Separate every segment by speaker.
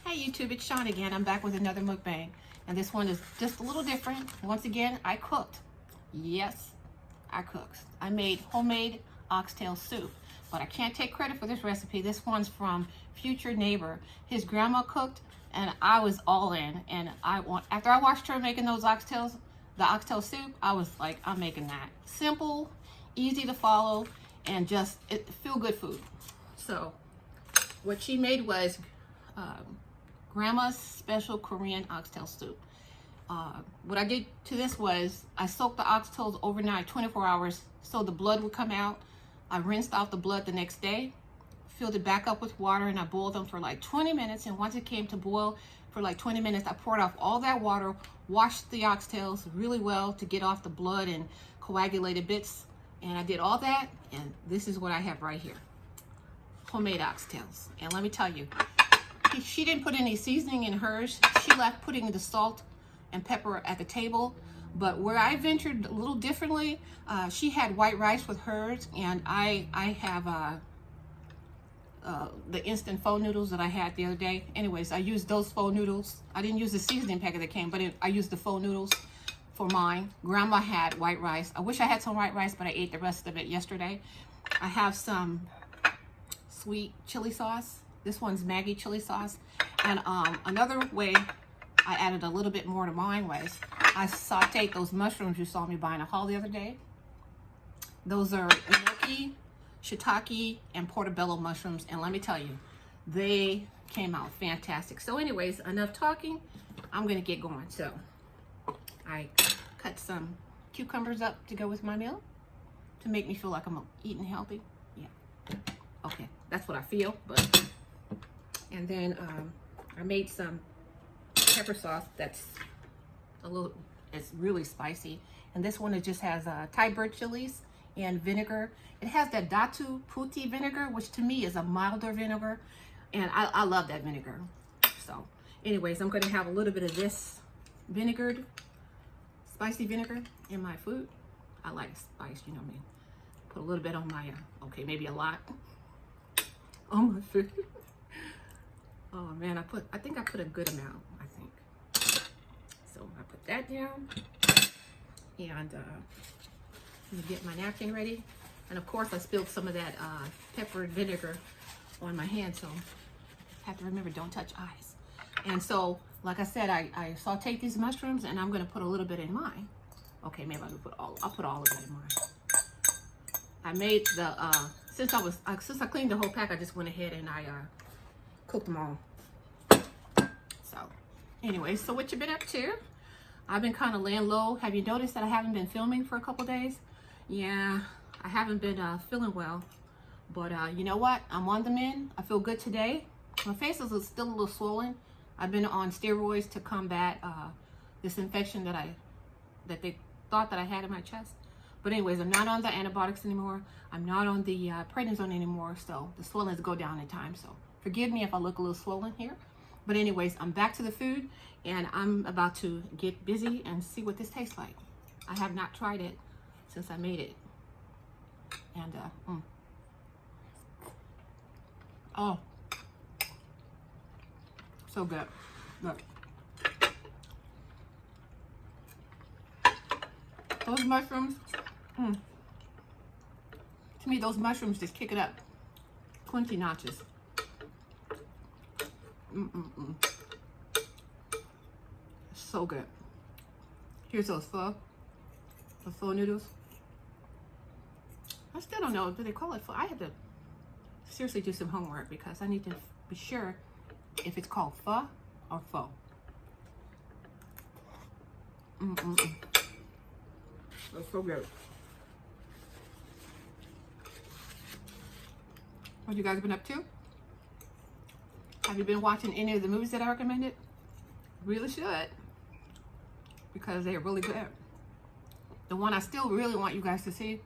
Speaker 1: Hey YouTube, it's Shawn again. I'm back with another mukbang. And this one is just a little different. Once again, I cooked. Yes, I cooked. I made homemade oxtail soup. But I can't take credit for this recipe. This one's from future neighbor. His grandma cooked and I was all in. And after I watched her making those oxtails, the oxtail soup, I was like, I'm making that. Simple, easy to follow, and just feel good food. So what she made was grandma's special Korean oxtail soup. What I did to this was I soaked the oxtails overnight, 24 hours, so the blood would come out. I rinsed off the blood the next day, filled it back up with water, and I boiled them for like 20 minutes. And once it came to boil for like 20 minutes, I poured off all that water, washed the oxtails really well to get off the blood and coagulated bits. And I did all that, and this is what I have right here. Homemade oxtails. And let me tell you, she didn't put any seasoning in hers. She left putting the salt and pepper at the table. But where I ventured a little differently, she had white rice with hers, and I have the instant pho noodles that I had the other day. Anyways, I used those pho noodles. I didn't use the seasoning packet that came, but I used the pho noodles for mine. Grandma had white rice. I wish I had some white rice, but I ate the rest of it yesterday. I have some sweet chili sauce. This one's Maggi chili sauce. And another way I added a little bit more to mine was I sauteed those mushrooms you saw me buy in a haul the other day. Those are enoki, shiitake, and portobello mushrooms. And let me tell you, they came out fantastic. So anyways, enough talking. I'm going to get going. So I cut some cucumbers up to go with my meal to make me feel like I'm eating healthy. Yeah. Okay, that's what I feel. But and then I made some pepper sauce that's it's really spicy. And this one, it just has Thai bird chilies and vinegar. It has that Datu Puti vinegar, which to me is a milder vinegar. And I love that vinegar. So anyways, I'm going to have a little bit of this vinegared, spicy vinegar in my food. I like spice, you know me. Put a little bit on my, okay, maybe a lot on my food. Oh man, I think I put a good amount, I think. So I put that down, and let me get my napkin ready. And of course I spilled some of that peppered vinegar on my hand, so I have to remember, don't touch eyes. And so, like I said, I sauteed these mushrooms, and I'm gonna put a little bit in mine. Okay, maybe I'll put all of it in mine. I made the, since I cleaned the whole pack, I just went ahead and I cooked them all. So anyway, so what you been up to? I've been kind of laying low. Have you noticed that I haven't been filming for a couple days? Yeah, I haven't been feeling well. But you know what? I'm on the mend. I feel good today. My face is still a little swollen. I've been on steroids to combat this infection that they thought that I had in my chest. But anyways, I'm not on the antibiotics anymore. I'm not on the prednisone anymore. So the swellings go down in time. So forgive me if I look a little swollen here. But anyways, I'm back to the food, and I'm about to get busy and see what this tastes like. I have not tried it since I made it. And, oh, so good. Look. Those mushrooms, to me, those mushrooms just kick it up 20 notches. So good. Here's those pho noodles. I still don't know, do they call it pho? I have to seriously do some homework because I need to be sure if it's called pho or pho. That's so good. What you guys been up to? Have you been watching any of the movies that I recommended? Really should, because they're really good. The one I still really want you guys to see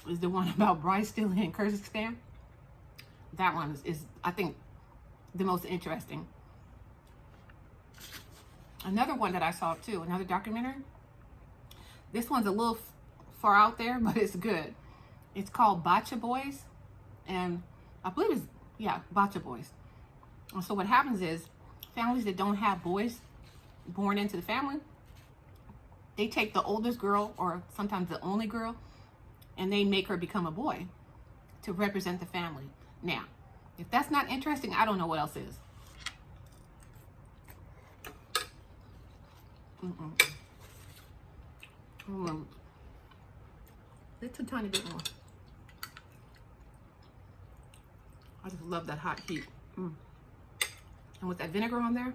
Speaker 1: is the one about bride stealing in Kyrgyzstan. That one is I think, the most interesting. Another one that I saw too, another documentary. This one's a little far out there, but it's good. It's called Bacha Boys, and I believe it's, yeah, Bacha Boys. And so what happens is families that don't have boys born into the family, they take the oldest girl or sometimes the only girl and they make her become a boy to represent the family. Now, if that's not interesting, I don't know what else is. It's a tiny bit more. I just love that hot heat. And with that vinegar on there,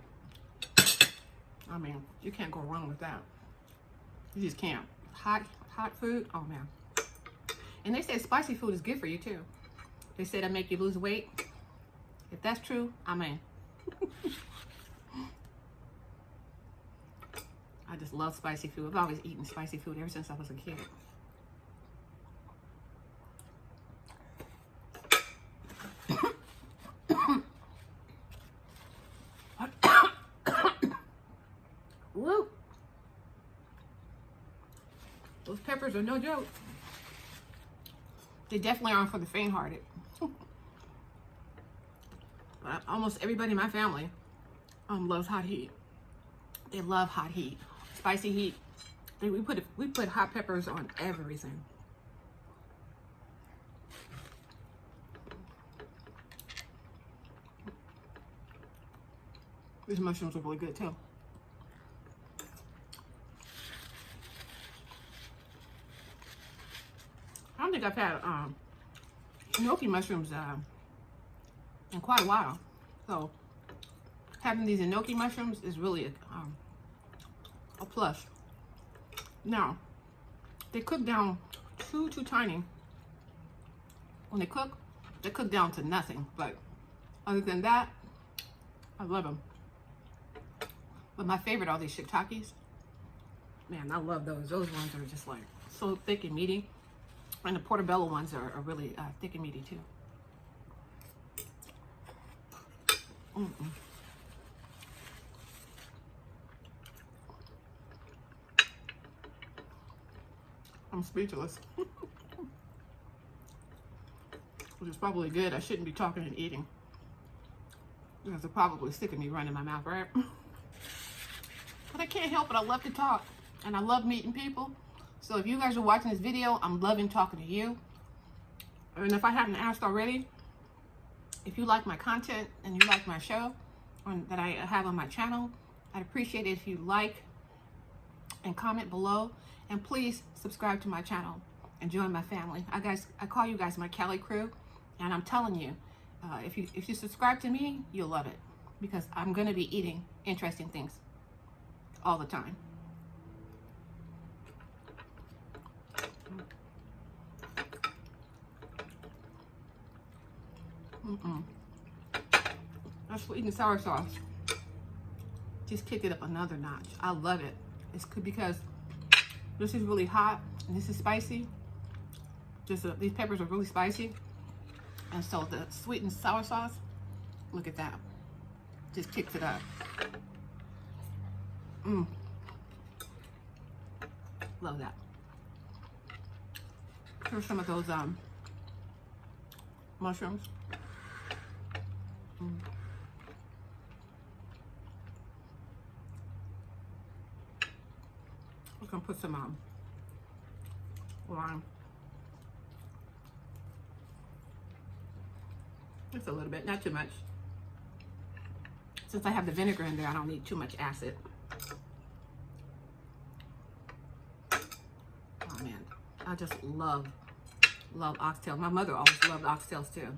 Speaker 1: I mean, you can't go wrong with that. You just can't. Hot food, oh man. And they said spicy food is good for you too. They said it make you lose weight. If that's true, I'm in. I just love spicy food. I've always eaten spicy food ever since I was a kid. Woo! Those peppers are no joke. They definitely aren't for the faint-hearted. But almost everybody in my family loves hot heat. They love hot heat, spicy heat. We put hot peppers on everything. These mushrooms are really good too. I don't think I've had gnocchi mushrooms in quite a while. So having these gnocchi mushrooms is really a plus. Now, they cook down too tiny. When they cook down to nothing. But other than that, I love them. But my favorite are these shiitakes. Man, I love those. Those ones are just like so thick and meaty. And the portobello ones are really thick and meaty too. I'm speechless. Which is probably good. I shouldn't be talking and eating. Because they're probably sick of me running my mouth, right? But I can't help it. I love to talk. And I love meeting people. So if you guys are watching this video, I'm loving talking to you. And if I haven't asked already, if you like my content and you like my show that I have on my channel, I'd appreciate it if you like and comment below. And please subscribe to my channel and join my family. I call you guys my Cali crew. And I'm telling you, if you subscribe to me, you'll love it. Because I'm going to be eating interesting things all the time. That sweet and sour sauce just kicked it up another notch. I love it. It's good because this is really hot and this is spicy. These peppers are really spicy, and so the sweet and sour sauce, look at that, just kicks it up. Love that. Here's some of those mushrooms. We're gonna put some lime. Just a little bit, not too much. Since I have the vinegar in there, I don't need too much acid. Oh man, I just love oxtail. My mother always loved oxtails too.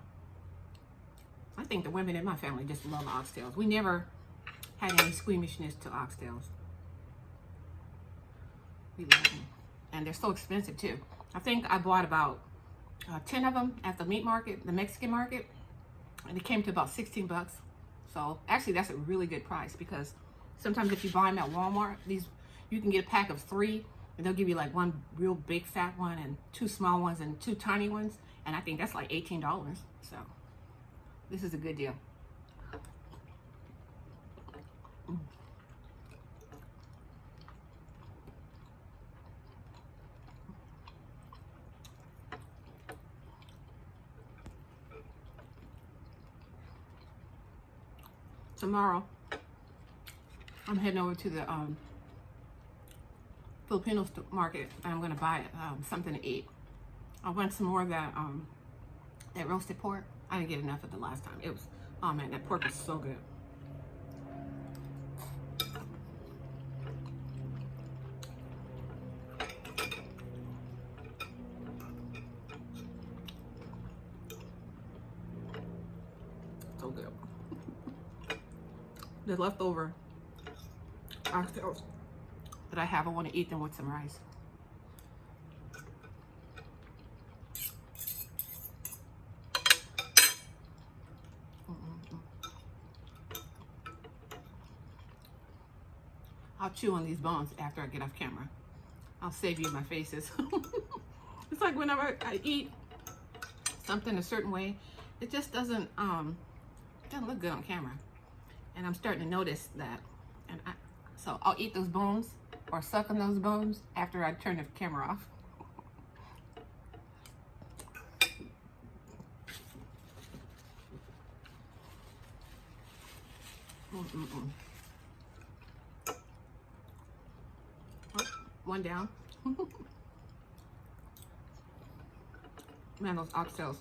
Speaker 1: I think the women in my family just love oxtails. We never had any squeamishness to oxtails. We love them. And they're so expensive too. I think I bought about 10 of them at the meat market, the Mexican market, and it came to about 16 bucks. So actually that's a really good price, because sometimes if you buy them at Walmart, you can get a pack of 3 and they'll give you like one real big fat one and 2 small ones and 2 tiny ones. And I think that's like $18. So this is a good deal. tomorrow I'm heading over to the Filipino market and I'm gonna buy something to eat. I want some more of that roasted pork. I didn't get enough of the last time. It was, oh man, that pork was so good. So good. The leftover oxtails that I have, I want to eat them with some rice. I'll chew on these bones after I get off camera. I'll save you my faces. It's like whenever I eat something a certain way, it just doesn't look good on camera. And I'm starting to notice that. And so I'll eat those bones or suck on those bones after I turn the camera off. One down. Man, those oxtails.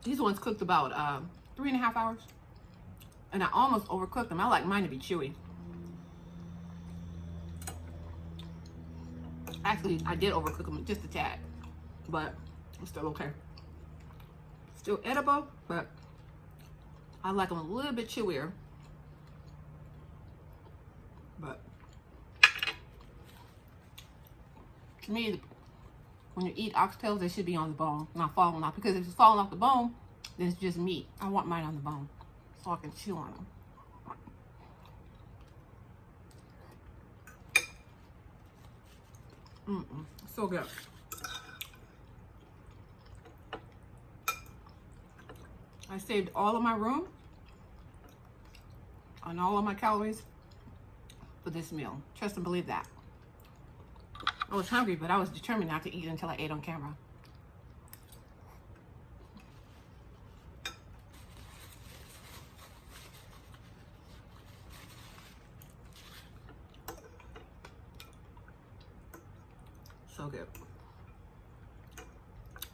Speaker 1: These ones cooked about 3.5 hours. And I almost overcooked them. I like mine to be chewy. Actually, I did overcook them just a tad. But it's still okay. Still edible, but I like them a little bit chewier. But to me, when you eat oxtails, they should be on the bone, not falling off. Because if it's falling off the bone, then it's just meat. I want mine on the bone so I can chew on them. So good. I saved all of my room and all of my calories for this meal. Trust and believe that. I was hungry, but I was determined not to eat until I ate on camera. So good.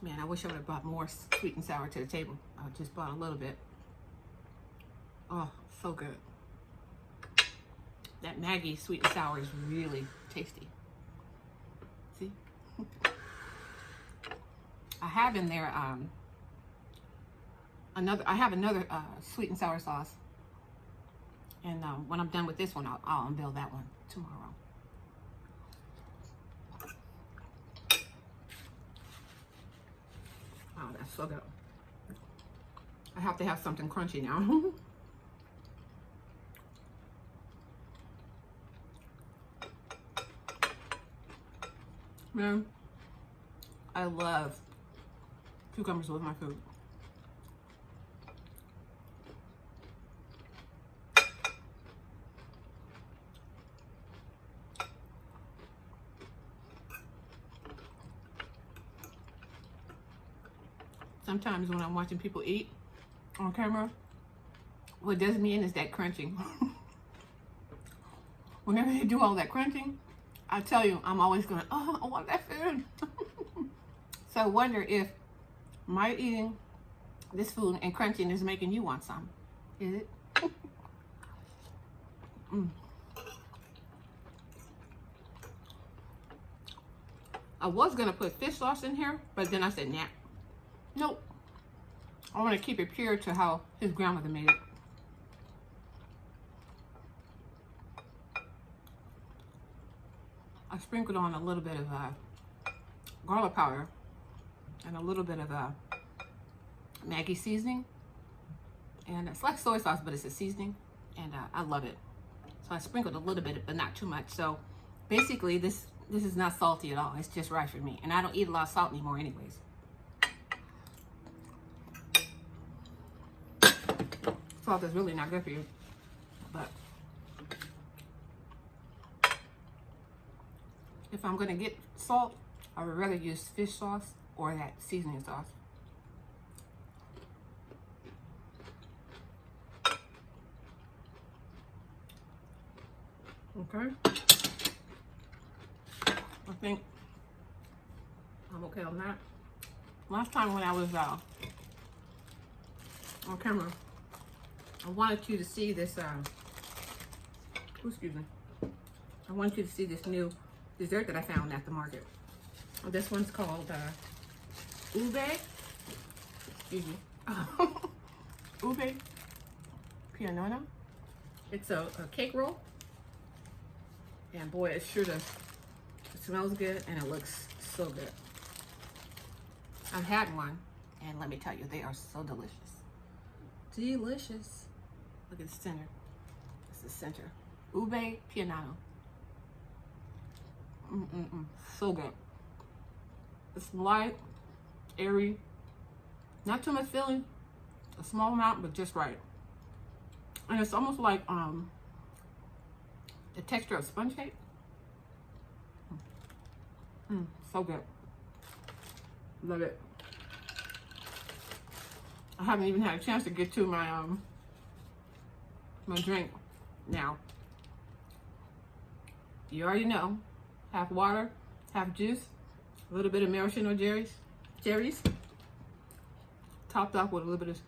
Speaker 1: Man, I wish I would have brought more sweet and sour to the table. I just bought a little bit. Oh, so good. That Maggi sweet and sour is really tasty. See? I have in there another sweet and sour sauce. And when I'm done with this one, I'll unveil that one tomorrow. Oh, that's so good. I have to have something crunchy now. Man, I love cucumbers with my food. Sometimes when I'm watching people eat on camera, what does me in is that crunching. Whenever they do all that crunching, I tell you, I'm always going, oh, I want that food. So I wonder if my eating this food and crunching is making you want some. Is it? I was going to put fish sauce in here, but then I said, nah. Nope. I want to keep it pure to how his grandmother made it. I sprinkled on a little bit of garlic powder and a little bit of Maggi seasoning. And it's like soy sauce, but it's a seasoning. And I love it. So I sprinkled a little bit, but not too much. So basically, this is not salty at all. It's just right for me. And I don't eat a lot of salt anymore anyways. Salt is really not good for you, but if I'm gonna get salt, I would rather use fish sauce or that seasoning sauce. Okay. I think I'm okay on that. Last time when I was on camera, I wanted you to see this, excuse me. I wanted you to see this new dessert that I found at the market. This one's called Ube, excuse me, Ube Pianono. It's a cake roll. And boy, it sure does. It smells good and it looks so good. I've had one, and let me tell you, they are so delicious. Delicious. Look at the center. It's the center. Ube Pianono. So good. It's light, airy, not too much filling, a small amount, but just right. And it's almost like the texture of sponge cake. So good. Love it. I haven't even had a chance to get to my my drink now. You already know, half water, half juice, a little bit of maraschino cherries, topped off with a little bit of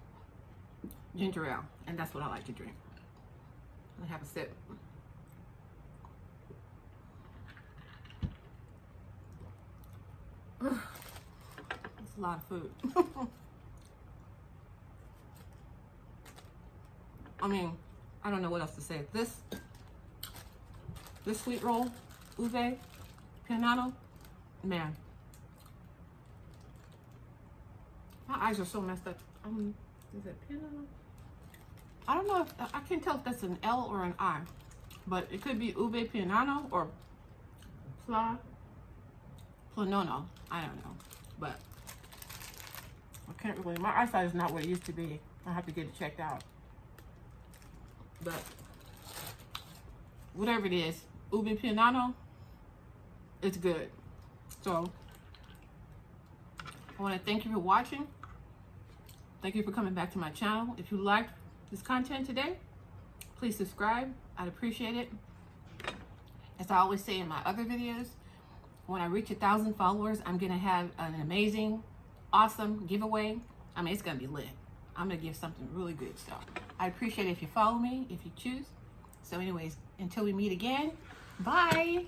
Speaker 1: ginger ale, and that's what I like to drink. I'm gonna have a sip. It's a lot of food. I mean, I don't know what else to say. This sweet roll, Ube Pianono, man. My eyes are so messed up. Is it Pianono? I don't know if, I can't tell if that's an L or an I, but it could be Ube Pianono or Planono. I don't know, but I can't really, my eyesight is not what it used to be. I have to get it checked out. But whatever it is, Ube Pianono, it's good. So I want to thank you for watching. Thank you for coming back to my channel. If you liked this content today, please subscribe. I'd appreciate it. As I always say in my other videos, when I reach 1,000 followers, I'm gonna have an amazing, awesome giveaway. I mean, it's gonna be lit. I'm gonna give something really good. So I appreciate it if you follow me, if you choose. So anyways, until we meet again, bye.